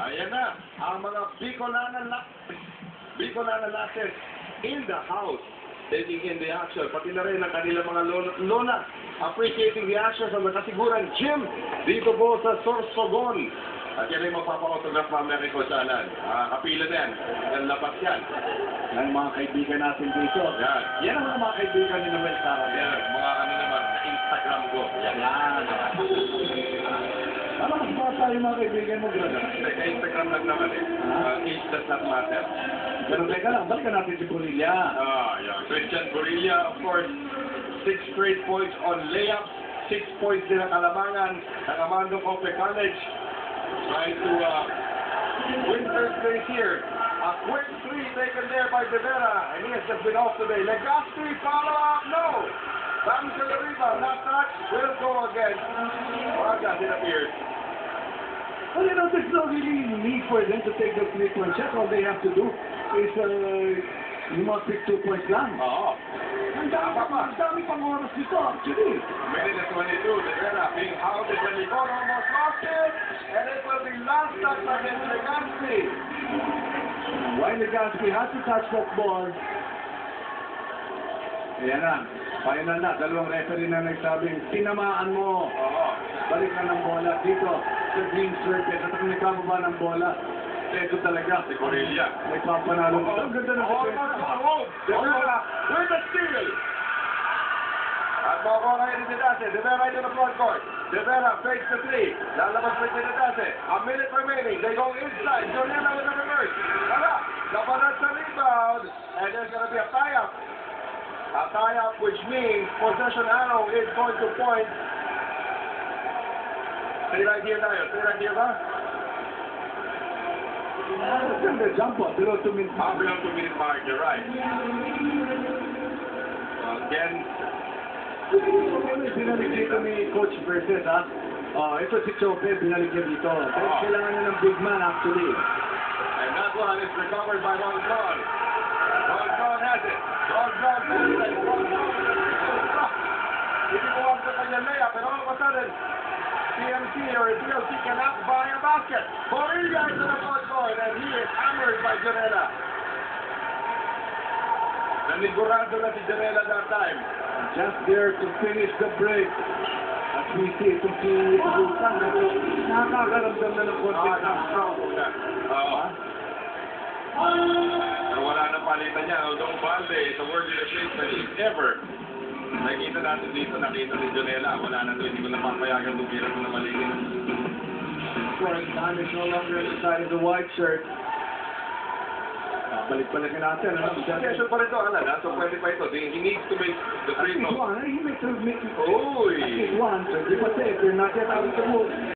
Ayan na, ang mga Bicolana Lattes in the house, taking in the action, pati na rin ang kanilang mga lola, appreciating the action sa nakasiguran gym dito po sa Sorsogon. At yan ay magpapa-autograph mamaya kay Coach Alan. Kapila na yan, ang labas yan. Ang mga kaibigan natin dito. Yan. Yan ang mga kaibigan ni Noel Sara. Yan, mga ano naman, sa Instagram ko. Yan. Ano mas bata yung mga kaibigan mo, brother? Sa Instagram lang naman eh. Age does not matter. Pero teka lang, balikan natin si Corilla. Yeah. Christian Corilla, of course, 6 straight points on layups, 6 points din ang kalamangan ng Amando Cope College. Trying to win third place here. A quick 3 taken there by De Vera, and he has just been off today. Legaspi, follow up, no! Back to the rebound, not touched, will go again. Braga disappears. Well, you know, there's no really need for them to take the 3-point shot. All they have to do is, you must pick 2 points lang. Oo. Ang dami pang oras dito, actually. Minute at 22, De Vera being hounded and Licon almost lost it, and it will be last touch against Legaspi. Why Legaspi has to touch that ball? Ayan na. Final na. Dalawang referee na nagsabing, tinamaan mo. Oo. Balik na ng bola dito sa green circle. At kung nakababa ng bola, ito talaga. Si Corilla. May papanalo. Ang ganda ng De Vera with the steal. At makuha kayo ni Didase. De Vera into the front court. De Vera fakes the 3. Lalabas pa si Didase. A minute remaining. They go inside. Jonella with the reverse. Wala. Napanat sa rebound. And there's going to be a tie-up. A tie-up which means possession arrow is going to point. Stay right here tayo. Stay right here ba? The jump up, below 2 minutes. Below 2 minute mark. You're right. Again, Binalik dito ni Coach Verses, ha? Ito si Chope, binalik niya dito. Pero kailangan niya ng big man, actually. and that one is recovered by Ron John. Ron John has it. Ron John has it. Ron John hindi ko ang sa kanya layup, pero all of a sudden, PMC or DLC cannot buy a basket. Corilla is in the front court, and he is hammered by Janela. Nanigurado na si Janela that time. Just there to finish the break. At we see itong si Bulsan, nakakaramdam na ng konti ng strong. Pero wala nang palitan niya. Although Balde is a worthy replacement if ever. Nakikita natin dito, nakita ni Jonella. Wala na ito, hindi ko napapayagan tumira ko na maligin. Scoring time is no longer inside of the white shirt. Balik-balikin natin. Special pa rin ito, Alan. So pwede pa ito. He needs to make the free throw. He makes it. Uy! One, so di pa if you're not yet out of the mood.